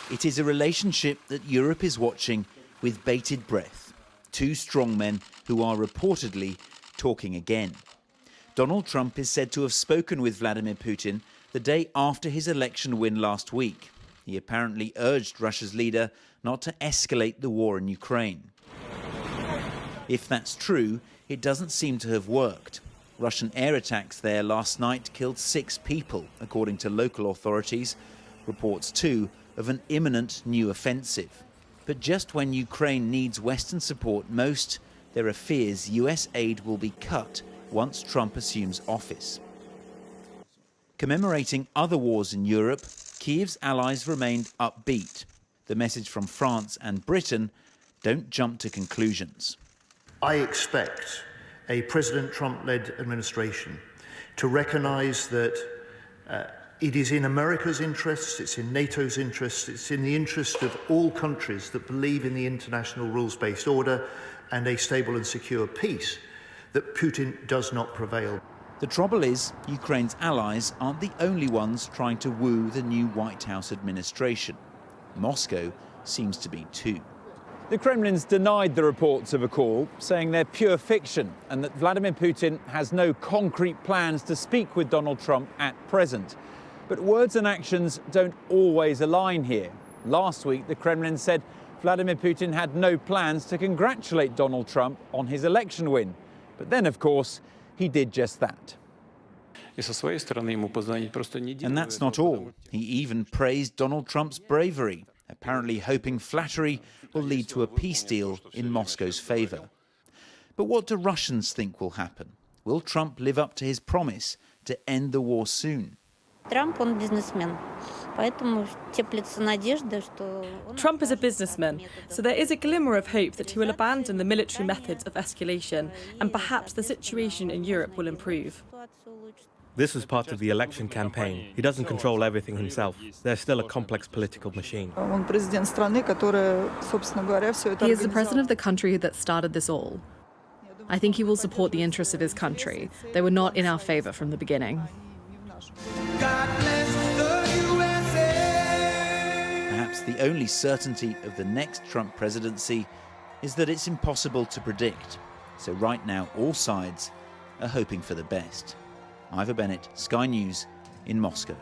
It is a relationship that Europe is watching with bated breath. Two strongmen who are reportedly talking again. Donald Trump is said to have spoken with Vladimir Putin the day after his election win last week. He apparently urged Russia's leader not to escalate the war in Ukraine. If that's true, it doesn't seem to have worked. Russian air attacks there last night killed 6 people, according to local authorities. Reports, too, of an imminent new offensive. But just when Ukraine needs Western support most, there are fears US aid will be cut once Trump assumes office. Commemorating other wars in Europe, Kyiv's allies remained upbeat. The message from France and Britain: don't jump to conclusions. I expect a President Trump-led administration to recognise that it is in America's interests, it's in NATO's interests, it's in the interest of all countries that believe in the international rules-based order and a stable and secure peace that Putin does not prevail. The trouble is, Ukraine's allies aren't the only ones trying to woo the new White House administration. Moscow seems to be too. The Kremlin's denied the reports of a call, saying they're pure fiction and that Vladimir Putin has no concrete plans to speak with Donald Trump at present. But words and actions don't always align here. Last week, the Kremlin said Vladimir Putin had no plans to congratulate Donald Trump on his election win. But then, of course, he did just that. And that's not all. He even praised Donald Trump's bravery, apparently hoping flattery will lead to a peace deal in Moscow's favour. But what do Russians think will happen? Will Trump live up to his promise to end the war soon? Trump is a businessman, so there is a glimmer of hope that he will abandon the military methods of escalation and perhaps the situation in Europe will improve. This was part of the election campaign. He doesn't control everything himself. There's still a complex political machine. He is the president of the country that started this all. I think he will support the interests of his country. They were not in our favour from the beginning. Perhaps the only certainty of the next Trump presidency is that it's impossible to predict. So right now, all sides are hoping for the best. Ivor Bennett, Sky News in Moscow.